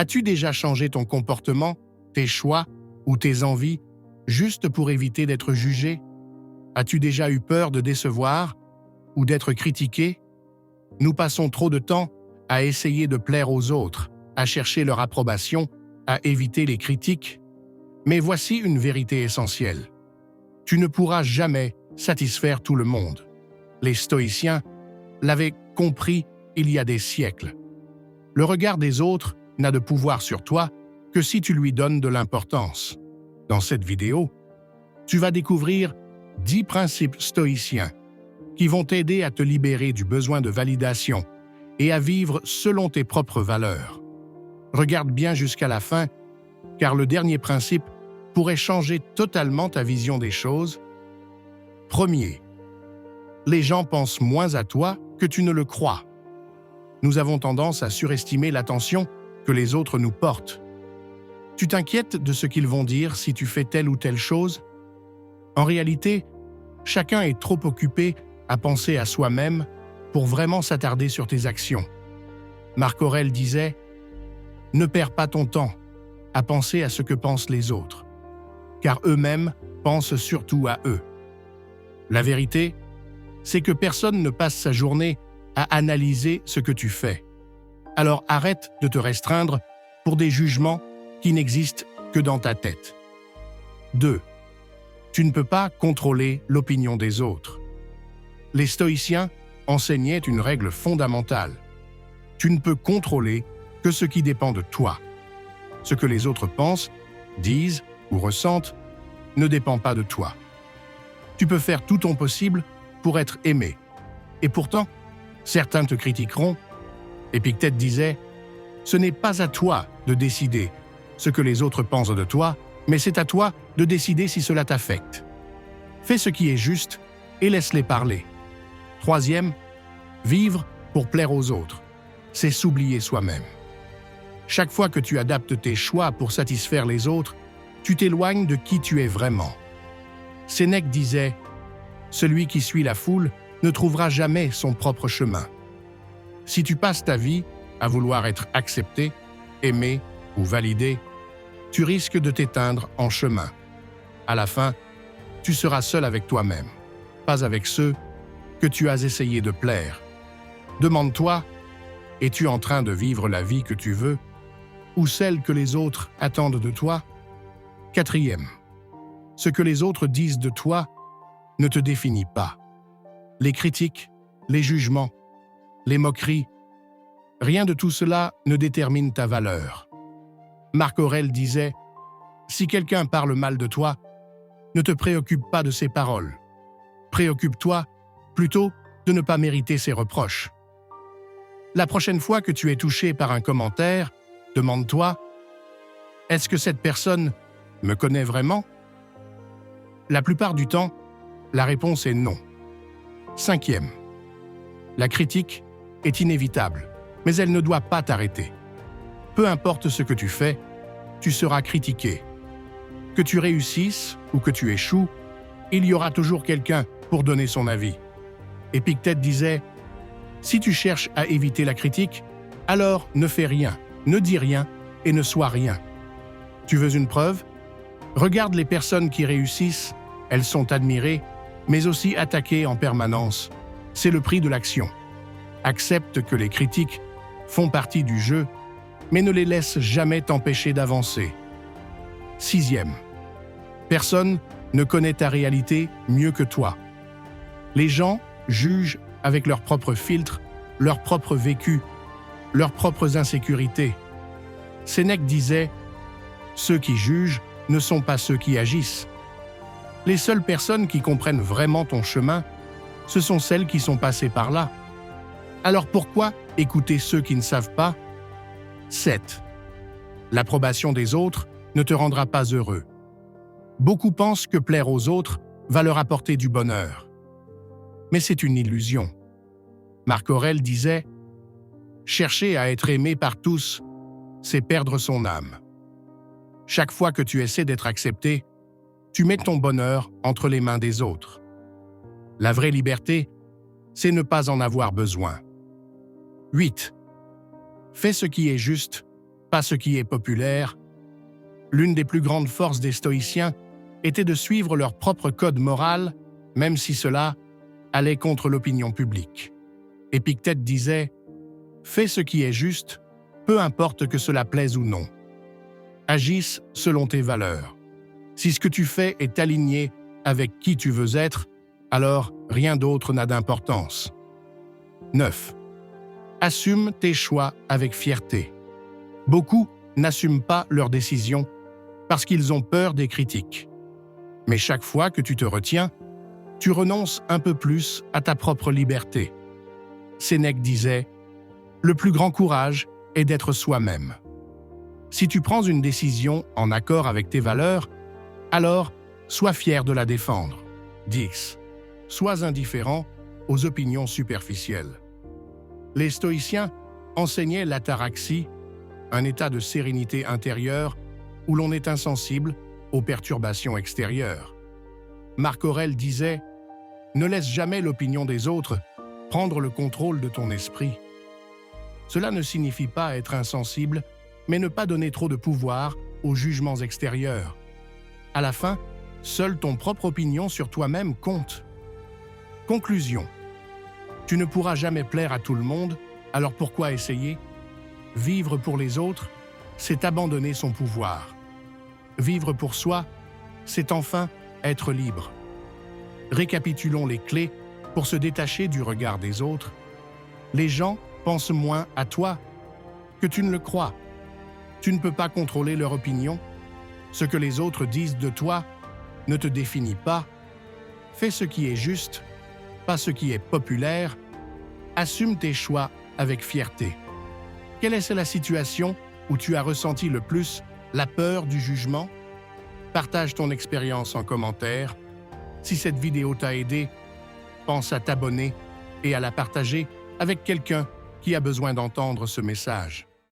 As-tu déjà changé ton comportement, tes choix ou tes envies juste pour éviter d'être jugé? As-tu déjà eu peur de décevoir ou d'être critiqué? Nous passons trop de temps à essayer de plaire aux autres, à chercher leur approbation, à éviter les critiques. Mais voici une vérité essentielle. Tu ne pourras jamais satisfaire tout le monde. Les stoïciens l'avaient compris il y a des siècles. Le regard des autres n'a de pouvoir sur toi que si tu lui donnes de l'importance. Dans cette vidéo, tu vas découvrir 10 principes stoïciens qui vont t'aider à te libérer du besoin de validation et à vivre selon tes propres valeurs. Regarde bien jusqu'à la fin, car le dernier principe pourrait changer totalement ta vision des choses. Premier, les gens pensent moins à toi que tu ne le crois. Nous avons tendance à surestimer l'attention que les autres nous portent. Tu t'inquiètes de ce qu'ils vont dire si tu fais telle ou telle chose? En réalité, chacun est trop occupé à penser à soi-même pour vraiment s'attarder sur tes actions. Marc Aurèle disait « Ne perds pas ton temps à penser à ce que pensent les autres, car eux-mêmes pensent surtout à eux. » La vérité, c'est que personne ne passe sa journée à analyser ce que tu fais. Alors arrête de te restreindre pour des jugements qui n'existent que dans ta tête. 2. Tu ne peux pas contrôler l'opinion des autres. Les stoïciens enseignaient une règle fondamentale. Tu ne peux contrôler que ce qui dépend de toi. Ce que les autres pensent, disent ou ressentent ne dépend pas de toi. Tu peux faire tout ton possible pour être aimé. Et pourtant, certains te critiqueront. Épictète disait « Ce n'est pas à toi de décider ce que les autres pensent de toi, mais c'est à toi de décider si cela t'affecte. Fais ce qui est juste et laisse-les parler. » Troisième, vivre pour plaire aux autres, c'est s'oublier soi-même. Chaque fois que tu adaptes tes choix pour satisfaire les autres, tu t'éloignes de qui tu es vraiment. Sénèque disait « Celui qui suit la foule ne trouvera jamais son propre chemin. » Si tu passes ta vie à vouloir être accepté, aimé ou validé, tu risques de t'éteindre en chemin. À la fin, tu seras seul avec toi-même, pas avec ceux que tu as essayé de plaire. Demande-toi, es-tu en train de vivre la vie que tu veux ou celle que les autres attendent de toi? Quatrième, ce que les autres disent de toi ne te définit pas. Les critiques, les jugements, les moqueries, rien de tout cela ne détermine ta valeur. Marc Aurèle disait « Si quelqu'un parle mal de toi, ne te préoccupe pas de ses paroles. Préoccupe-toi plutôt de ne pas mériter ses reproches. » La prochaine fois que tu es touché par un commentaire, demande-toi « Est-ce que cette personne me connaît vraiment ?» La plupart du temps, la réponse est non. Cinquième, la critique est inévitable, mais elle ne doit pas t'arrêter. Peu importe ce que tu fais, tu seras critiqué. Que tu réussisses ou que tu échoues, il y aura toujours quelqu'un pour donner son avis. Épictète disait « Si tu cherches à éviter la critique, alors ne fais rien, ne dis rien et ne sois rien. » Tu veux une preuve? Regarde les personnes qui réussissent, elles sont admirées, mais aussi attaquées en permanence. C'est le prix de l'action. Accepte que les critiques font partie du jeu, mais ne les laisse jamais t'empêcher d'avancer. Sixième, personne ne connaît ta réalité mieux que toi. Les gens jugent avec leurs propres filtres, leur propre vécu, leurs propres insécurités. Sénèque disait « Ceux qui jugent ne sont pas ceux qui agissent. » Les seules personnes qui comprennent vraiment ton chemin, ce sont celles qui sont passées par là. Alors pourquoi écouter ceux qui ne savent pas? 7. L'approbation des autres ne te rendra pas heureux. Beaucoup pensent que plaire aux autres va leur apporter du bonheur. Mais c'est une illusion. Marc Aurèle disait « Chercher à être aimé par tous, c'est perdre son âme. » Chaque fois que tu essaies d'être accepté, tu mets ton bonheur entre les mains des autres. La vraie liberté, c'est ne pas en avoir besoin. 8. Fais ce qui est juste pas ce qui est populaire. L'une des plus grandes forces des stoïciens était de suivre leur propre code moral, même si cela allait contre l'opinion publique. Épictète disait « Fais ce qui est juste, peu importe que cela plaise ou non. Agisse selon tes valeurs. Si ce que tu fais est aligné avec qui tu veux être, alors rien d'autre n'a d'importance. » 9. Assume tes choix avec fierté. Beaucoup n'assument pas leurs décisions parce qu'ils ont peur des critiques. Mais chaque fois que tu te retiens, tu renonces un peu plus à ta propre liberté. Sénèque disait « Le plus grand courage est d'être soi-même. » Si tu prends une décision en accord avec tes valeurs, alors sois fier de la défendre. 10. Sois indifférent aux opinions superficielles. Les stoïciens enseignaient l'ataraxie, un état de sérénité intérieure où l'on est insensible aux perturbations extérieures. Marc Aurèle disait « Ne laisse jamais l'opinion des autres prendre le contrôle de ton esprit. » Cela ne signifie pas être insensible, mais ne pas donner trop de pouvoir aux jugements extérieurs. À la fin, seule ton propre opinion sur toi-même compte. Conclusion. Tu ne pourras jamais plaire à tout le monde, alors pourquoi essayer? Vivre pour les autres, c'est abandonner son pouvoir. Vivre pour soi, c'est enfin être libre. Récapitulons les clés pour se détacher du regard des autres. Les gens pensent moins à toi que tu ne le crois. Tu ne peux pas contrôler leur opinion. Ce que les autres disent de toi ne te définit pas. Fais ce qui est juste, pas ce qui est populaire. Assume tes choix avec fierté. Quelle est la situation où tu as ressenti le plus la peur du jugement? Partage ton expérience en commentaire. Si cette vidéo t'a aidé, pense à t'abonner et à la partager avec quelqu'un qui a besoin d'entendre ce message.